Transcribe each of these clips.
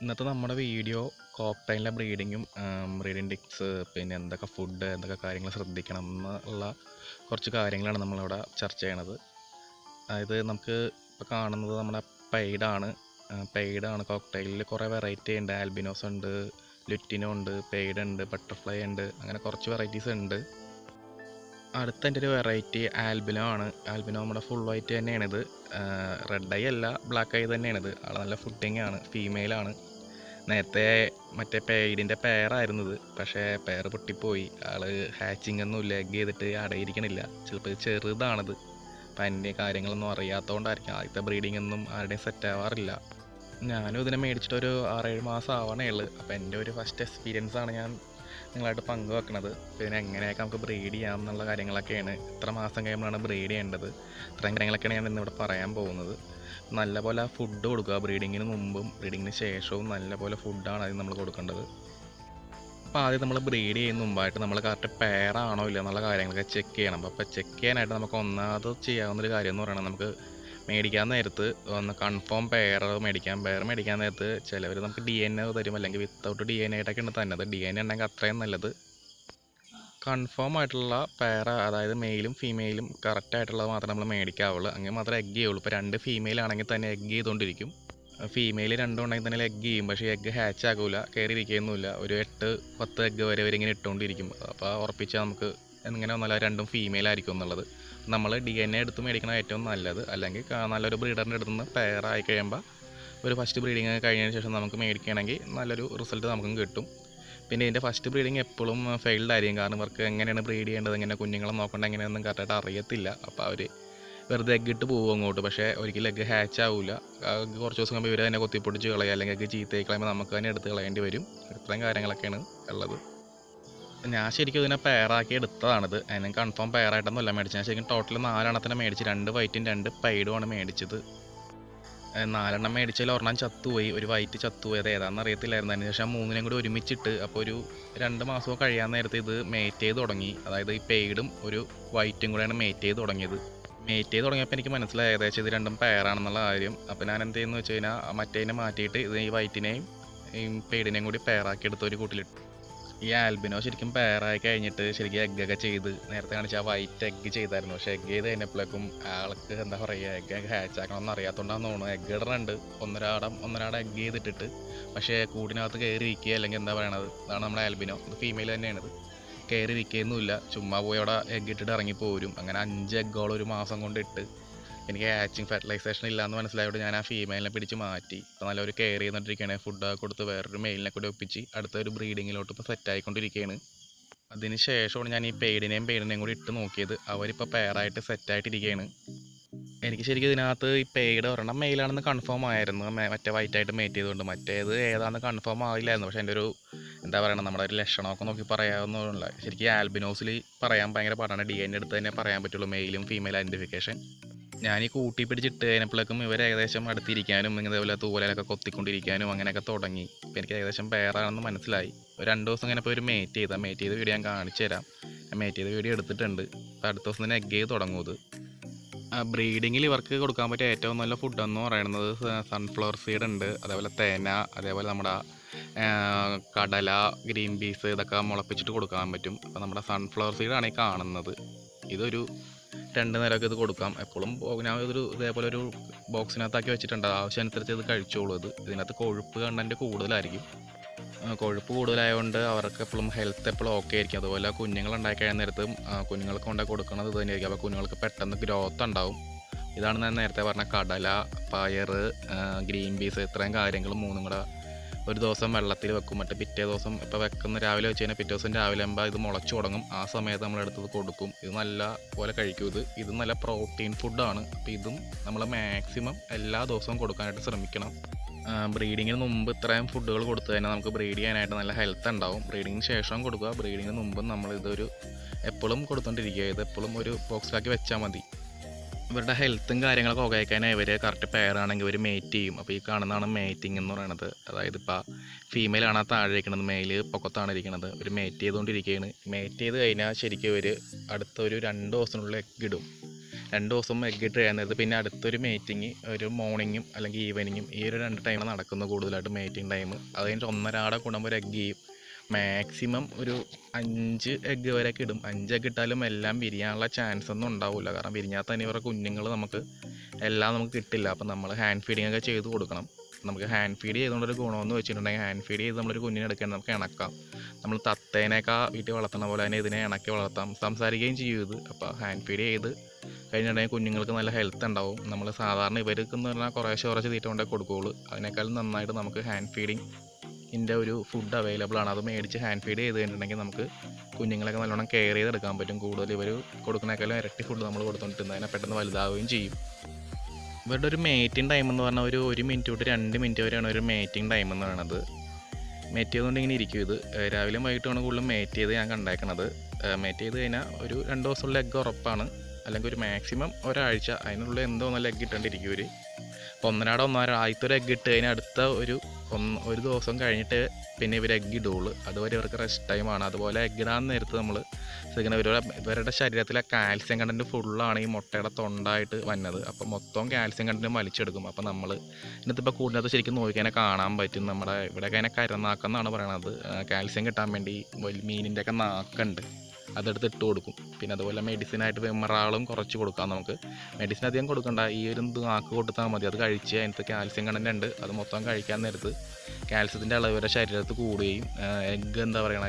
ഇന്നത്തെ നമ്മുടെ video കോക്ടൈലിൻ്റെ breeding tips, പിന്നെ എന്തൊക്കെ ഫുഡ്, എന്തൊക്കെ കാര്യങ്ങൾ ശ്രദ്ധിക്കണം എന്നുള്ള കുറച്ച് കാര്യങ്ങളാണ് നമ്മളിവിടെ ചർച്ച ചെയ്യണത്. അതായത് നമുക്ക് ഇപ്പോൾ കാണുന്നത് നമ്മുടെ പെയ്ഡാണ്. കോക്ടൈലിൽ കുറേ വെറൈറ്റി ഉണ്ട്. ആൽബിനോസ് ഉണ്ട്, ലുറ്റിനോ ഉണ്ട്, പെയ്ഡ് ഉണ്ട്, ബട്ടർഫ്ലൈ ഉണ്ട്, അങ്ങനെ കുറച്ച് വെറൈറ്റീസ് ഉണ്ട്. അടുത്ത എൻ്റെ ഒരു വെറൈറ്റി ആൽബിനോ ആണ്. ആൽബിനോ നമ്മുടെ ഫുൾ വൈറ്റ് തന്നെയാണിത്. റെഡ് ഐ അല്ല, ബ്ലാക്ക് ഐ തന്നെയാണിത്. ആൾ നല്ല ഫുഡിങ് ആണ്, ഫീമെയിലാണ്. നേരത്തെ മറ്റേ പെയ്ഡിൻ്റെ പെയറായിരുന്നത്, പക്ഷേ പെയർ പൊട്ടിപ്പോയി. ആൾ ഹാച്ചിങ് ഒന്നുമില്ല, എഗ് ചെയ്തിട്ട് അടയിരിക്കണില്ല. ചിലപ്പോൾ ചെറുതാണിത്. അപ്പം അതിൻ്റെ കാര്യങ്ങളൊന്നും അറിയാത്തതുകൊണ്ടായിരിക്കും ആദ്യത്തെ ബ്രീഡിംഗ് ഒന്നും ആരുടെയും സെറ്റ് ആവാറില്ല. ഞാനും ഇതിനെ മേടിച്ചിട്ടൊരു 6-7 മാസം ആവണേ ഉള്ളൂ. അപ്പോൾ എൻ്റെ ഒരു ഫസ്റ്റ് എക്സ്പീരിയൻസ് ആണ് ഞാൻ നിങ്ങളായിട്ട് പങ്കുവെക്കണത്. പിന്നെ എങ്ങനെയൊക്കെ നമുക്ക് ബ്രീഡ് ചെയ്യാം എന്നുള്ള കാര്യങ്ങളൊക്കെയാണ്. എത്ര മാസം കഴിയുമ്പോഴാണ് ബ്രീഡ് ചെയ്യേണ്ടത്, ഇത്രയും കാര്യങ്ങളൊക്കെയാണ് ഞാൻ ഇന്നിവിടെ പറയാൻ പോകുന്നത്. നല്ലപോലെ ഫുഡ് കൊടുക്കുക. ബ്രീഡിങ്ങിന് മുമ്പും ബ്രീഡിങ്ങിന് ശേഷവും നല്ലപോലെ ഫുഡാണ് അതിന് നമ്മൾ കൊടുക്കേണ്ടത്. അപ്പോൾ ആദ്യം നമ്മൾ ബ്രീഡ് ചെയ്യുന്ന മുമ്പായിട്ട് നമ്മൾ കറക്റ്റ് പെയറാണോ ഇല്ല എന്നുള്ള കാര്യങ്ങളൊക്കെ ചെക്ക് ചെയ്യണം. അപ്പോൾ ചെക്ക് ചെയ്യാനായിട്ട് നമുക്ക് ഒന്നാമത് ചെയ്യാവുന്നൊരു കാര്യം എന്ന് പറയുന്നത്, നമുക്ക് മേടിക്കാൻ നേരത്ത് ഒന്ന് കൺഫേം പെയർ മേടിക്കാൻ നേരത്ത് ചിലവർ നമുക്ക് DNA തരും, അല്ലെങ്കിൽ വിത്തൗട്ട് DNA ആയിട്ടൊക്കെ ഉണ്ട് തന്നത്. DNA ഉണ്ടെങ്കിൽ അത്രയും നല്ലത്. കൺഫേം ആയിട്ടുള്ള പെയർ, അതായത് മെയിലും ഫീമെയിലും കറക്റ്റ് ആയിട്ടുള്ളത് മാത്രമേ നമ്മൾ മേടിക്കാവുള്ളൂ. അങ്ങനെ മാത്രമേ എഗ് ചെയ്യുള്ളൂ. ഇപ്പോൾ 2 ഫീമെയിൽ ആണെങ്കിൽ തന്നെ എഗ് ചെയ്തുകൊണ്ടിരിക്കും. ഫീമെയിൽ 2 ഉണ്ടെങ്കിൽ തന്നെ എഗ് ചെയ്യും, പക്ഷേ എഗ് ഹാച്ച് ആകില്ല, കയറിയിരിക്കുകയൊന്നുമില്ല. ഒരു 8-10 എഗ് വരെ ഇങ്ങനെ ഇട്ടുകൊണ്ടിരിക്കും. അപ്പോൾ ഉറപ്പിച്ചാൽ നമുക്ക് എങ്ങനെ ഒന്നല്ല 2 ഫീമെയിൽ ആയിരിക്കും എന്നുള്ളത്. നമ്മൾ DNA എടുത്ത് മേടിക്കണം ഏറ്റവും നല്ലത്. അല്ലെങ്കിൽ നല്ലൊരു ബ്രീഡറിൻ്റെ അടുത്ത് നിന്ന് പെയർ ആയി കഴിയുമ്പോൾ ഒരു ഫസ്റ്റ് ബ്രീഡിങ് കഴിഞ്ഞതിന് ശേഷം നമുക്ക് മേടിക്കുകയാണെങ്കിൽ നല്ലൊരു റിസൾട്ട് നമുക്കും കിട്ടും. പിന്നെ ഇതിൻ്റെ ഫസ്റ്റ് ബ്രീഡിങ് എപ്പോഴും ഫെയിൽഡ് ആയിരിക്കും. കാരണം ഇവർക്ക് എങ്ങനെയാണ് ബ്രീഡ് ചെയ്യേണ്ടത്, എങ്ങനെ കുഞ്ഞുങ്ങളെ നോക്കേണ്ടത് എങ്ങനെയൊന്നും കറക്റ്റായിട്ട് അറിയത്തില്ല. അപ്പോൾ അവർ വെറുതെ എഗ് ഇട്ട് പോകും അങ്ങോട്ട്. പക്ഷേ ഒരിക്കലും എഗ് ഹാച്ച് ആവില്ല. കുറച്ച് ദിവസം കഴിയുമ്പോൾ ഇവർ തന്നെ കൊത്തിപ്പൊടിച്ച് കളയുക, അല്ലെങ്കിൽ എഗ് ചീത്തയായി കളയുമ്പോൾ നമുക്ക് തന്നെ എടുത്ത് കളയേണ്ടി വരും. ഇത്രയും കാര്യങ്ങളൊക്കെയാണ് ഉള്ളത്. ഞാൻ ശരിക്കും ഇതിനെ പെയറാക്കി എടുത്തതാണിത്. അതിന് കൺഫേം പെയറായിട്ടൊന്നുമല്ല മേടിച്ചത്. ഞാൻ ശരിക്കും ടോട്ടൽ 4 എണ്ണത്തിനെ മേടിച്ച്, 2 വൈറ്റും 2 പെയ്ഡുമാണ് മേടിച്ചത്. 4 എണ്ണം മേടിച്ചതിൽ ഒരെണ്ണം ചത്തുപോയി, ഒരു വൈറ്റ് ചത്തുപോയി. അത് ഏതാണെന്ന് അറിയത്തില്ലായിരുന്നു. അതിന് ശേഷം 3നെയും കൂടി ഒരുമിച്ചിട്ട് അപ്പോൾ ഒരു 2 മാസമോ കഴിയാൻ നേരത്തെ ഇത് മേറ്റ് ചെയ്ത് തുടങ്ങി. അതായത് ഈ പെയ്ഡും ഒരു വൈറ്റും കൂടെയാണ് മേറ്റ് ചെയ്ത് തുടങ്ങിയത്. മേറ്റ് ചെയ്ത് തുടങ്ങിയപ്പോൾ എനിക്ക് മനസ്സിലായി ഏകദേശം ഇത് 2ഉം പെയറാണെന്നുള്ള കാര്യം. അപ്പോൾ ഞാൻ എന്ത് ചെയ്യുന്നു വെച്ച് കഴിഞ്ഞാൽ മറ്റേതിനെ മാറ്റിയിട്ട് ഇത് ഈ വൈറ്റിനെയും ഈ പെയ്ഡിനെയും കൂടി പെയറാക്കി എടുത്ത് ഒരു കൂട്ടിലിട്ടു. ഈ ആൽബിനോ ശരിക്കും പെയറായി കഴിഞ്ഞിട്ട് ശരിക്കും എഗ്ഗൊക്കെ ചെയ്ത്, നേരത്തെ കാണിച്ച ആ വൈറ്റ് എഗ്ഗ് ചെയ്തായിരുന്നു. പക്ഷേ എഗ്ഗ് ചെയ്ത് കഴിഞ്ഞപ്പോഴേക്കും ആൾക്ക് എന്താ പറയുക, എഗ്ഗ് ഹാച്ച് ആക്കണമെന്ന് അറിയാത്തതുകൊണ്ടാണെന്ന് തോന്നുന്നു. എഗ്ഗ് ഇടുന്നുണ്ട്, ഒന്നരാടം എഗ്ഗ് ചെയ്തിട്ടിട്ട്, പക്ഷേ കൂടിനകത്ത് കയറി ഇരിക്കുക, അല്ലെങ്കിൽ എന്താ പറയണത്, അതാണ് നമ്മുടെ ആൽബിനോ. ഇത് ഫീമെയിൽ തന്നെയാണിത്. കയറി ഇരിക്കുകയൊന്നുമില്ല, ചുമ്മാ പോയി അവിടെ എഗ്ഗ് ഇട്ടിട്ട് ഇറങ്ങിപ്പോരും. അങ്ങനെ 5 എഗ്ഗോളം ഒരു മാസം കൊണ്ട് ഇട്ട് എനിക്ക് ഹാച്ചിങ് ഫെർട്ടിലൈസേഷൻ ഇല്ലയെന്ന് മനസ്സിലായതുകൊണ്ട് ഞാൻ ആ ഫീമെയിലിനെ പിടിച്ച് മാറ്റി. ഇപ്പോൾ നല്ലൊരു കെയർ ചെയ്യുന്നിട്ടിരിക്കുകയാണ്. ഫുഡൊക്കെ കൊടുത്ത് വേറൊരു മെയിലിനെ കൂടി ഒപ്പിച്ച് അടുത്തൊരു ബ്രീഡിങ്ങിലോട്ട് ഇപ്പോൾ സെറ്റായിക്കൊണ്ടിരിക്കുകയാണ്. അതിന് ശേഷമാണ് ഞാൻ ഈ പെയ്ഡിനെയും കൂടി ഇട്ട് നോക്കിയത്. അവരിപ്പോൾ പെയറായിട്ട് സെറ്റായിട്ടിരിക്കുകയാണ്. എനിക്ക് ശരിക്കും ഇതിനകത്ത് ഈ പെയ്ഡ് ഒരെണ്ണം മെയിലാണെന്ന് കൺഫേം ആയിരുന്നു, മറ്റേ വൈറ്റായിട്ട് മേറ്റ് ചെയ്തുകൊണ്ട്. മറ്റേത് ഏതാണെന്ന് കൺഫേം ആയില്ലായിരുന്നു. പക്ഷേ എൻ്റെ ഒരു എന്താ പറയുക, നമ്മുടെ ഒരു ലക്ഷണമൊക്കെ നോക്കി പറയാവുന്നതല്ല. ശരിക്കും ആൽബിനോസിൽ പറയാൻ ഭയങ്കര പാടാണ്. DNA എടുത്ത് തന്നെ പറയാൻ പറ്റുള്ളൂ മെയിലും ഫീമെയിൽ ഐഡൻറ്റിഫിക്കേഷൻ. ഞാൻ ഈ കൂട്ടി പിടിച്ചിട്ട് കഴിഞ്ഞപ്പോഴേക്കും ഇവർ ഏകദേശം അടുത്തിരിക്കാനും ഇതേപോലെ തൂവലൊക്കെ കൊത്തിക്കൊണ്ടിരിക്കാനും അങ്ങനെയൊക്കെ തുടങ്ങി. അപ്പോൾ എനിക്ക് ഏകദേശം പെയറാണെന്ന് മനസ്സിലായി. ഒരു 2 ദിവസം ഇങ്ങനെ ഇപ്പോൾ ഒരു മേറ്റ് ചെയ്ത വീഡിയോ ഞാൻ കാണിച്ചു തരാം. മേറ്റ് ചെയ്ത വീഡിയോ എടുത്തിട്ടുണ്ട്. അപ്പോൾ അടുത്ത ദിവസം തന്നെ എഗ് ചെയ്ത് തുടങ്ങും. ഇത് ബ്രീഡിങ്ങിൽ ഇവർക്ക് കൊടുക്കാൻ പറ്റിയ ഏറ്റവും നല്ല ഫുഡെന്ന് പറയുന്നത് സൺഫ്ലവർ സീഡ് ഉണ്ട്, അതേപോലെ തേന, അതേപോലെ നമ്മുടെ കടല, ഗ്രീൻ പീസ്, ഇതൊക്കെ മുളപ്പിച്ചിട്ട് കൊടുക്കാൻ പറ്റും. അപ്പോൾ നമ്മുടെ സൺഫ്ലവർ സീഡാണ് ഈ കാണുന്നത്. ഇതൊരു 2 നേരമൊക്കെ ഇത് കൊടുക്കാം. എപ്പോഴും ഞാൻ ഇതേപോലെ ഒരു ബോക്സിനകത്താക്കി വെച്ചിട്ടുണ്ട്. ആവശ്യമനുസരിച്ച് ഇത് കഴിച്ചോളൂ. ഇതിനകത്ത് കൊഴുപ്പ് കണ്ടൻറ്റ് കൂടുതലായിരിക്കും. കൊഴുപ്പ് കൂടുതലായതുകൊണ്ട് അവർക്ക് എപ്പോഴും ഹെൽത്ത് എപ്പോഴും ഓക്കെ ആയിരിക്കും. അതുപോലെ കുഞ്ഞുങ്ങളുണ്ടായി കഴിയാൻ നേരത്തും കുഞ്ഞുങ്ങൾക്ക് കൊണ്ട് കൊടുക്കുന്നത് ഇത് തന്നെയായിരിക്കും. അപ്പോൾ കുഞ്ഞുങ്ങൾക്ക് പെട്ടെന്ന് ഗ്രോത്ത് ഉണ്ടാവും. ഇതാണ് ഞാൻ നേരത്തെ പറഞ്ഞ കടല, പയർ, ഗ്രീൻ പീസ്, ഇത്രയും കാര്യങ്ങൾ 3 കൂടെ ഒരു ദിവസം വെള്ളത്തിൽ വെക്കും. മറ്റേ പിറ്റേ ദിവസം ഇപ്പോൾ വെക്കുന്ന രാവിലെ വെച്ച് കഴിഞ്ഞാൽ പിറ്റേ ദിവസം രാവിലെ ആകുമ്പോൾ ഇത് മുളച്ചു തുടങ്ങും. ആ സമയത്ത് നമ്മളെടുത്തത് കൊടുക്കും. ഇത് നല്ല പോലെ കഴിക്കും. ഇത് നല്ല പ്രോട്ടീൻ ഫുഡാണ്. അപ്പോൾ ഇതും നമ്മൾ മാക്സിമം എല്ലാ ദിവസവും കൊടുക്കാനായിട്ട് ശ്രമിക്കണം. ബ്രീഡിങ്ങിന് മുമ്പ് ഇത്രയും ഫുഡുകൾ കൊടുത്തു കഴിഞ്ഞാൽ നമുക്ക് ബ്രീഡ് ചെയ്യാനായിട്ട് നല്ല ഹെൽത്ത് ഉണ്ടാവും. ബ്രീഡിങ്ങിന് ശേഷം കൊടുക്കുക, ബ്രീഡിങ്ങിന് മുമ്പും നമ്മളിതൊരു എപ്പോഴും കൊടുത്തുകൊണ്ടിരിക്കുക. ഇത് എപ്പോഴും ഒരു ബോക്സിലാക്കി വെച്ചാൽ മതി. ഇവരുടെ ഹെൽത്തും കാര്യങ്ങളൊക്കെ ഓക്കെ ഇവർ കറക്റ്റ് പെയറാണെങ്കിൽ ഇവർ മേറ്റ് ചെയ്യും. അപ്പോൾ ഈ കാണുന്നതാണ് മേറ്റിംഗ് എന്ന് പറയുന്നത്. അതായത് ഇപ്പോൾ ഫീമെയിലാണ് ആ താഴെ ഇരിക്കുന്നത്, മെയിൽ പൊക്കത്താണ് ഇരിക്കുന്നത്. ഒരു മേറ്റ് ചെയ്തുകൊണ്ടിരിക്കുകയാണ്. മേറ്റ് ചെയ്ത് കഴിഞ്ഞാൽ ശരിക്കും ഇവർ അടുത്തൊരു 2 ദിവസത്തിനുള്ളിൽ എഗ് ഇടും. 2 ദിവസം എഗ് ഇട്ട് കഴിയാൻ നേരത്ത് പിന്നെ അടുത്തൊരു മേറ്റിങ് ഒരു മോർണിംഗും അല്ലെങ്കിൽ ഈവനിങ്ങും ഈ ഒരു 2 ടൈമാണ് നടക്കുന്നത് കൂടുതലായിട്ട് മേറ്റിംഗ് ടൈം. അത് കഴിഞ്ഞിട്ട് ഒന്നരാടെ കൂടുമ്പോൾ ഒരു എഗ് ചെയ്യും. മാക്സിമം ഒരു 5 എഗ്ഗ് വരെയൊക്കെ ഇടും. 5 എഗ്ഗ് ഇട്ടാലും എല്ലാം വിരിയാനുള്ള ചാൻസ് ഒന്നും ഉണ്ടാവില്ല. കാരണം വിരിഞ്ഞാൽ തന്നെ ഇവരുടെ കുഞ്ഞുങ്ങൾ എല്ലാം നമുക്ക് കിട്ടില്ല. അപ്പം നമ്മൾ ഹാൻഡ് ഫീഡിങ് ഒക്കെ ചെയ്ത് കൊടുക്കണം. നമുക്ക് ഹാൻഡ് ഫീഡ് ചെയ്തുകൊണ്ടൊരു ഗുണമെന്ന് വെച്ചിട്ടുണ്ടെങ്കിൽ ഹാൻഡ് ഫീഡ് ചെയ്ത് നമ്മളൊരു കുഞ്ഞിനെ എടുക്കാൻ നമുക്ക് ഇണക്കാം. നമ്മൾ തത്തേനൊക്കെ വീട്ടിൽ വളർത്തുന്ന പോലെ തന്നെ ഇതിനെ ഇണക്കി വളർത്താം, സംസാരിക്കുകയും ചെയ്യും ഇത്. അപ്പോൾ ഹാൻഡ് ഫീഡ് ചെയ്ത് കഴിഞ്ഞിട്ടുണ്ടെങ്കിൽ കുഞ്ഞുങ്ങൾക്ക് നല്ല ഹെൽത്ത് ഉണ്ടാവും. നമ്മൾ സാധാരണ ഇവർക്കെന്ന് പറഞ്ഞാൽ കുറേശ്ശെ തീറ്റ കൊണ്ടേ കൊടുക്കുകയുള്ളൂ. അതിനേക്കാളും നന്നായിട്ട് നമുക്ക് ഹാൻഡ് ഫീഡിങ്ങിൻ്റെ ഒരു ഫുഡ് അവൈലബിൾ ആണ്. അത് മേടിച്ച് ഹാൻഡ് ഫീഡ് ചെയ്ത് കഴിഞ്ഞിട്ടുണ്ടെങ്കിൽ നമുക്ക് കുഞ്ഞുങ്ങളൊക്കെ നല്ലോണം കെയർ ചെയ്തെടുക്കാൻ പറ്റും. കൂടുതൽ ഇവർ കൊടുക്കുന്നതിനേക്കാളും ഇരട്ടി ഫുഡ് നമ്മൾ കൊടുത്തുകൊണ്ടിരുന്നത് അതിനെ പെട്ടെന്ന് വലുതാവുകയും ചെയ്യും. ഇവരുടെ ഒരു മേറ്റിംഗ് ടൈം എന്ന് പറഞ്ഞാൽ ഒരു 1 മിനിറ്റ് തൊട്ട് 2 മിനിറ്റ് വരെയാണ് ഒരു മേറ്റിംഗ് ടൈം എന്ന് പറയുന്നത്. മേറ്റ് ചെയ്തുകൊണ്ട് ഇങ്ങനെ ഇരിക്കും ഇത്. രാവിലെയും വൈകിട്ടുമാണ് കൂടുതലും മേറ്റ് ചെയ്ത് ഞാൻ കണ്ടേക്കണത്. മേറ്റ് ചെയ്ത് കഴിഞ്ഞാൽ ഒരു 2 ദിവസമുള്ള എഗ്ഗ് ഉറപ്പാണ്. അല്ലെങ്കിൽ ഒരു മാക്സിമം ഒരാഴ്ച അതിനുള്ളിൽ എന്തോ നല്ല എഗ്ഗ് ഇട്ടേണ്ടിരിക്കും ഇവർ. അപ്പോൾ ഒന്നര ആദ്യത്തെ ഒരു എഗ്ഗ് ഇട്ട് കഴിഞ്ഞാൽ അടുത്ത ഒരു ദിവസം കഴിഞ്ഞിട്ട് പിന്നെ ഇവർ എഗ്ഗ് ഇടുകയുള്ളൂ. അതുവരെ ഇവർക്ക് റെസ്റ്റ് ടൈമാണ്. അതുപോലെ എഗ്ഗ് ഇടാൻ നേരത്ത് നമ്മൾ ശ്രദ്ധിക്കണം, ഇവരുടെ ശരീരത്തിലെ കാൽസ്യം കണ്ടൻറ്റ് ഫുള്ളാണ് ഈ മുട്ടയുടെ തൊണ്ടായിട്ട് വന്നത്. അപ്പോൾ മൊത്തം കാൽസ്യം കണ്ടൻറ്റ് വലിച്ചെടുക്കും. അപ്പോൾ നമ്മൾ ഇന്നത്തിപ്പോൾ കൂടുതലത്ത് ശരിക്കും നോക്കിക്കഴിഞ്ഞാൽ കാണാൻ പറ്റും. നമ്മുടെ ഇവിടെയൊക്കെ അതിനെ കരനാക്കെന്നാണ് പറയണത്. കാൽസ്യം കിട്ടാൻ വേണ്ടി മീനിൻ്റെയൊക്കെ നാക്കുണ്ട്, അതെടുത്ത് ഇട്ട് കൊടുക്കും. പിന്നെ അതുപോലെ മെഡിസിനായിട്ട് വെമ്മറാളും കുറച്ച് കൊടുക്കാം. നമുക്ക് മെഡിസിൻ അധികം കൊടുക്കണ്ട, ഈ ഒരു നാക്ക് കൊടുത്താൽ മതി. അത് കഴിച്ച് അതിനകത്ത് കാൽസ്യം കണ്ടൻറ്റ് ഉണ്ട്, അത് മൊത്തം കഴിക്കാൻ നേരത്ത് കാൽസ്യത്തിൻ്റെ അളവ് വരെ ശരീരത്ത് കൂടുകയും എഗ്ഗ്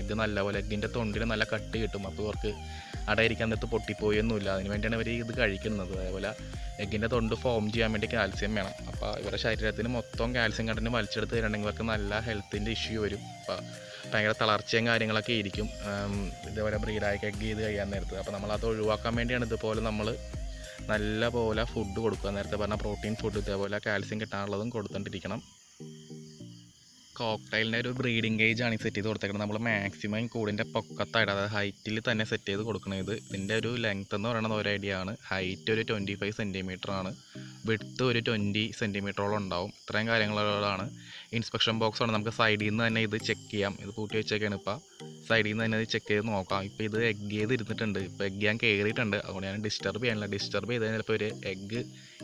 എഗ്ഗ് നല്ലപോലെ എഗ്ഗിൻ്റെ തൊണ്ടിന് നല്ല കട്ടി കിട്ടും. അപ്പോൾ ഇവർക്ക് അടയിരിക്കാൻ നേരത്ത് പൊട്ടിപ്പോയൊന്നുമില്ല. അതിന് വേണ്ടിയാണ് ഇവർ ഇത് കഴിക്കുന്നത്. അതേപോലെ എഗ്ഗിൻ്റെ തൊണ്ട് ഫോം ചെയ്യാൻ വേണ്ടി കാൽസ്യം വേണം. അപ്പോൾ ഇവരുടെ ശരീരത്തിന് മൊത്തം കാൽസ്യം കണ്ടൻറ്റ് വലിച്ചെടുത്ത് തരുന്നുണ്ടെങ്കിൽ ഇവർക്ക് നല്ല ഹെൽത്തിൻ്റെ ഇഷ്യൂ വരും. അപ്പോൾ ഭയങ്കര തളർച്ചയും കാര്യങ്ങളൊക്കെ ഇരിക്കും ഇതേപോലെ ബ്രീഡായി എഗ്ഗ് ചെയ്ത് കഴിയാൻ നേരത്ത്. അപ്പോൾ നമ്മളത് ഒഴിവാക്കാൻ വേണ്ടിയാണ് ഇതുപോലെ നമ്മൾ നല്ല പോലെ ഫുഡ് കൊടുക്കുക. നേരത്തെ പറഞ്ഞ പ്രോട്ടീൻ ഫുഡ് ഇതേപോലെ കാൽസ്യം കിട്ടാനുള്ളതും കൊടുത്തോണ്ടിരിക്കണം. കോക്ടൈലിൻ്റെ ഒരു ബ്രീഡിംഗ് കേജാണ് ഈ സെറ്റ് ചെയ്ത് കൊടുത്തേക്കുന്നത്. നമ്മൾ മാക്സിമം കൂടിൻ്റെ പൊക്കത്തായിട്ട്, അതായത് ഹൈറ്റിൽ തന്നെ സെറ്റ് ചെയ്ത് കൊടുക്കണത്. ഇതിൻ്റെ ഒരു ലെങ്ത്ത് എന്ന് പറയുന്നത് ഒരു ഐഡിയ ആണ്. ഹൈറ്റ് ഒരു 25 സെൻറ്റിമീറ്റർ ആണ്, വിഡ്ത്ത് ഒരു 20 സെൻറ്റിമീറ്ററോളം ഉണ്ടാവും. ഇത്രയും കാര്യങ്ങളാണ്. ഇൻസ്പെക്ഷൻ ബോക്സാണ്, നമുക്ക് സൈഡിൽ നിന്ന് തന്നെ ഇത് ചെക്ക് ചെയ്യാം. ഇത് പൂട്ടി വെച്ചേക്കാണ്. ഇപ്പോൾ സൈഡിൽ നിന്ന് തന്നെ ഇത് ചെക്ക് ചെയ്ത് നോക്കാം. ഇപ്പോൾ ഇത് എഗ്ഗ് ചെയ്ത് ഇരുന്നിട്ടുണ്ട്, ഇപ്പോൾ എഗ്ഗ് ഞാൻ കയറിയിട്ടുണ്ട്. അതുകൊണ്ട് ഞാൻ ഡിസ്റ്റർബ് ചെയ്യാനില്ല. ഡിസ്റ്റർബ് ചെയ്ത് കഴിഞ്ഞാൽ ചിലപ്പോൾ ഒരു എഗ്ഗ്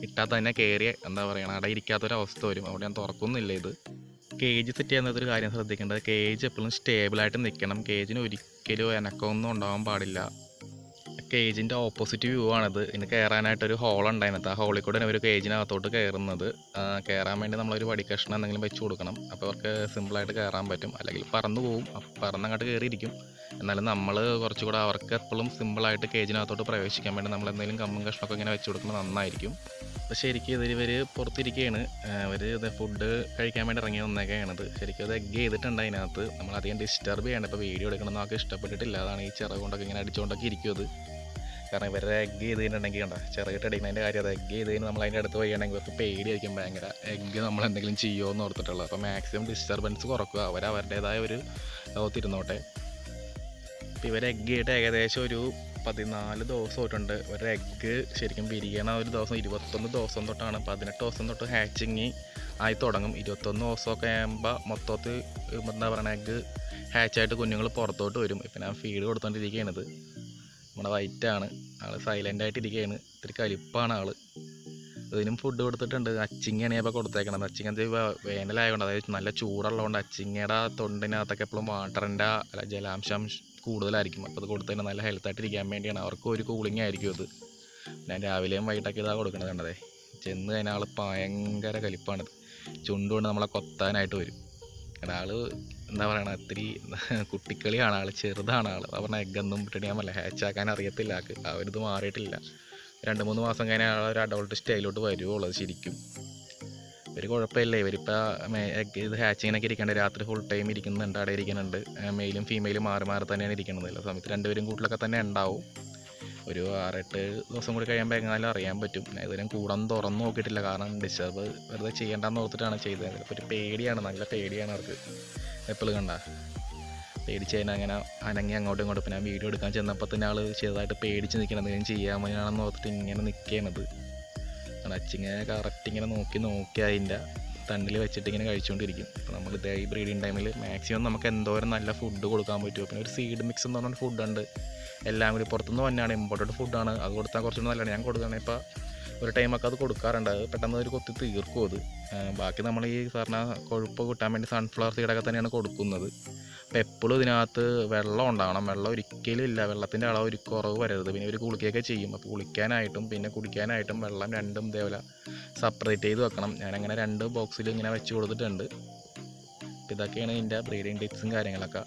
ഇട്ടാൽ തന്നെ കയറിയ അവിടെ ഇരിക്കാത്തൊരവസ്ഥ വരും. അവിടെ ഞാൻ തുറക്കുന്നില്ല. ഇത് കേജ് സെറ്റ് ചെയ്യുന്നതൊരു കാര്യം ശ്രദ്ധിക്കേണ്ടത്, കേജ് എപ്പോഴും സ്റ്റേബിളായിട്ട് നിൽക്കണം. കേജിന് ഒരിക്കലും ഇണക്കമൊന്നും ഉണ്ടാവാൻ പാടില്ല. കേജിൻ്റെ ഓപ്പോസിറ്റ് വ്യൂ ആണിത്. ഇതിന് കയറാനായിട്ടൊരു ഹോളുണ്ട്. അതിനകത്ത് ആ ഹോളിൽ കൂടെ ഒരു കേജിനകത്തോട്ട് കയറുന്നത്. കയറാൻ വേണ്ടി നമ്മളൊരു വടിക്കഷ്ണം എന്തെങ്കിലും വെച്ച് കൊടുക്കണം. അപ്പോൾ അവർക്ക് സിമ്പിളായിട്ട് കയറാൻ പറ്റും. അല്ലെങ്കിൽ പറന്നു പോവും, പറന്നങ്ങോട്ട് കയറിയിരിക്കും. എന്നാലും നമ്മൾ കുറച്ചുകൂടെ അവർക്ക് എപ്പോഴും സിമ്പിളായിട്ട് കേജിനകത്തോട്ട് പ്രവേശിക്കാൻ വേണ്ടി നമ്മൾ എന്തെങ്കിലും കമ്പും കഷ്ണമൊക്കെ ഇങ്ങനെ വെച്ച് കൊടുക്കുന്നത് നന്നായിരിക്കും. അപ്പോൾ ശരിക്കും ഇവർ പുറത്തിരിക്കുകയാണ്. അവർ ഇത് ഫുഡ് കഴിക്കാൻ വേണ്ടി ഇറങ്ങി വന്നേക്കാണത്. ശരിക്കും അത് എഗ്ഗ് ചെയ്തിട്ടുണ്ട് അതിനകത്ത്. നമ്മളധികം ഡിസ്റ്റർബ് ചെയ്യണം. ഇപ്പോൾ വീഡിയോ എടുക്കണം നമുക്ക് ഇഷ്ടപ്പെട്ടിട്ടില്ല. അതാണ് ഈ ചിറകൊണ്ടൊക്കെ ഇങ്ങനെ അടിച്ചുകൊണ്ടൊക്കെ ഇരിക്കും അത്. കാരണം ഇവരെ എഗ്ഗ് ചെയ്ത് കഴിഞ്ഞിട്ടുണ്ടെങ്കിൽ ചെറുകിട്ട് അടിക്കുന്നതിൻ്റെ കാര്യം, അത് എഗ്ഗ് ചെയ്ത് കഴിഞ്ഞാൽ നമ്മൾ അതിൻ്റെ അടുത്ത് പോവുകയാണെങ്കിൽ ഇവർക്ക് പേടിയായിരിക്കും ഭയങ്കര. എഗ്ഗ് നമ്മൾ എന്തെങ്കിലും ചെയ്യുമോ എന്ന് ഓർത്തിട്ടുള്ളത്. അപ്പോൾ മാക്സിമം ഡിസ്റ്റർബൻസ് കുറക്കുക. അവരവരുടേതായ ഒരു ലോകത്തിരുന്നോട്ടെ. ഇപ്പോൾ ഇവർ എഗ്ഗ് ചെയ്തിട്ട് ഏകദേശം ഒരു 14 ദിവസം തൊട്ടുണ്ട്. ഒരു എഗ്ഗ് ശരിക്കും വിരിയണ ഒരു ദിവസം 21 ദിവസം തൊട്ടാണ്. 18 ദിവസം തൊട്ട് ഹാച്ചിങ് ആയി തുടങ്ങും. 21 ദിവസമൊക്കെ ആകുമ്പോൾ മൊത്തത്തിൽ എഗ്ഗ് ഹാച്ചായിട്ട് കുഞ്ഞുങ്ങൾ പുറത്തോട്ട് വരും. ഇപ്പം ഞാൻ ഫീഡ് കൊടുത്തോണ്ടിരിക്കുകയാണിത്. നമ്മുടെ വൈറ്റാണ് ആൾ, സൈലൻ്റായിട്ടിരിക്കുകയാണ്. ഇത്തിരി കലിപ്പാണ് ആൾ. ഇതിനും ഫുഡ് കൊടുത്തിട്ടുണ്ട്. അച്ചിങ്ങയാണ് ഇപ്പോൾ കൊടുത്തേക്കണത്. അച്ചിങ്ങ വേനലായതുകൊണ്ട്, അതായത് നല്ല ചൂടുള്ളതുകൊണ്ട് അച്ചിങ്ങയുടെ തൊണ്ടിനകത്തൊക്കെ എപ്പോഴും വാട്ടറിൻ്റെ ജലാംശം കൂടുതലായിരിക്കും. അപ്പോൾ അത് കൊടുത്തതിന് നല്ല ഹെൽത്തായിട്ടിരിക്കാൻ വേണ്ടിയാണ്. അവർക്കും ഒരു കൂളിംഗ് ആയിരിക്കും ഇത്. ഞാൻ രാവിലെയും വൈകിട്ടൊക്കെ ഇതാണ് കൊടുക്കണത്. കണ്ടതേ ചെന്ന് കഴിഞ്ഞാൽ ആൾ ഭയങ്കര കലിപ്പാണിത്. ചുണ്ടുകൊണ്ട് നമ്മളെ കൊത്താനായിട്ട് വരും. ആൾ എന്താ പറയണത്, ഇത്തിരി കുട്ടിക്കളിയാണ് ആൾ, ചെറുതാണ് ആൾ. പറഞ്ഞാൽ എഗ്ഗൊന്നും ഇട്ടിട്ട് ഞാൻ ഹാച്ചാക്കാൻ അറിയത്തില്ല ആൾക്ക്. ആ ഒരു ഇത് മാറിയിട്ടില്ല. 2-3 മാസം കഴിഞ്ഞാൽ ഒരു അഡൾട്ട് സ്റ്റൈലോട്ട് വരുവുള്ളൂ ശരിക്കും. ഇവർ കുഴപ്പമില്ല. ഇവരിപ്പോൾ ഇത് ഹാച്ചിങ്ങിനൊക്കെ ഇരിക്കേണ്ടത് രാത്രി ഫുൾ ടൈം ഇരിക്കുന്നുണ്ട്, അവിടെ ഇരിക്കുന്നുണ്ട്. മെയിലും ഫീമെയിലും മാറി തന്നെയാണ് ഇരിക്കുന്നത്. എല്ലാ സമയത്ത് 2 പേരും കൂട്ടിലൊക്കെ തന്നെ ഉണ്ടാവും. ഒരു 6-8 ദിവസം കൂടി കഴിയുമ്പോൾ എങ്ങനെയാലും അറിയാൻ പറ്റും. ഇതിനും കൂടൊന്നും തുറന്നു നോക്കിയിട്ടില്ല, കാരണം ഡിസ്റ്റർബ് വെറുതെ ചെയ്യേണ്ടെന്ന് ഓർത്തിട്ടാണ് ചെയ്തത്. ഇപ്പോൾ ഒരു പേടിയാണ്, നല്ല പേടിയാണ് അവർക്ക്. എപ്പോഴും കണ്ട പേടിച്ച് കഴിഞ്ഞാൽ അങ്ങനെ അനങ്ങി അങ്ങോട്ടും ഇങ്ങോട്ടും. പിന്നെ വീഡിയോ എടുക്കാൻ ചെന്നപ്പോൾ തന്നെ ആൾ ചെറുതായിട്ട് പേടിച്ച് നിൽക്കണം, എന്തെങ്കിലും ചെയ്യാൻ വേണ്ടിയാണെന്ന് ഓർത്തിട്ട് ഇങ്ങനെ നിൽക്കണത്. അച്ചിങ്ങനെ കറക്റ്റ് ഇങ്ങനെ നോക്കി അതിൻ്റെ തണ്ടിൽ വെച്ചിട്ട് ഇങ്ങനെ കഴിച്ചുകൊണ്ടിരിക്കും. അപ്പോൾ നമ്മൾ ഈ ബ്രീഡിങ് ടൈമിൽ മാക്സിമം നമുക്ക് എന്തോരം നല്ല ഫുഡ് കൊടുക്കാൻ പറ്റുമോ. പിന്നെ ഒരു സീഡ് മിക്സ് എന്ന് പറഞ്ഞ ഫുഡുണ്ട്, എല്ലാം കൂടി പുറത്തുനിന്ന് തന്നെയാണ്, ഇമ്പോർട്ടഡ് ഫുഡാണ്. അത് കൊടുത്താൽ കുറച്ചുകൂടി നല്ലതാണ്. ഞാൻ കൊടുക്കുകയാണെങ്കിൽ ഇപ്പോൾ ഒരു ടൈമൊക്കെ അത് കൊടുക്കാറുണ്ട്. അത് പെട്ടെന്ന് ഒരു കൊത്തി തീർക്കും അത്. ബാക്കി നമ്മൾ ഈ പറഞ്ഞ കൊഴുപ്പ് കിട്ടാൻ വേണ്ടി സൺഫ്ലവർ സീഡൊക്കെ തന്നെയാണ് കൊടുക്കുന്നത്. അപ്പോൾ എപ്പോഴും ഇതിനകത്ത് വെള്ളം ഉണ്ടാകണം. വെള്ളം ഒരിക്കലും ഇല്ല, വെള്ളത്തിൻ്റെ അളവ് ഒരു കുറവ് വരരുത്. പിന്നെ ഒരു കുളിക്കുകയൊക്കെ ചെയ്യും. അപ്പോൾ കുളിക്കാനായിട്ടും പിന്നെ കുടിക്കാനായിട്ടും വെള്ളം രണ്ടും ഇതേപോലെ സെപ്പറേറ്റ് ചെയ്ത് വെക്കണം. ഞാനങ്ങനെ 2 ബോക്സിൽ ഇങ്ങനെ വെച്ച് കൊടുത്തിട്ടുണ്ട്. അപ്പോൾ ഇതൊക്കെയാണ് ഇതിൻ്റെ ബ്രീഡിങ് ടിപ്സും കാര്യങ്ങളൊക്കെ.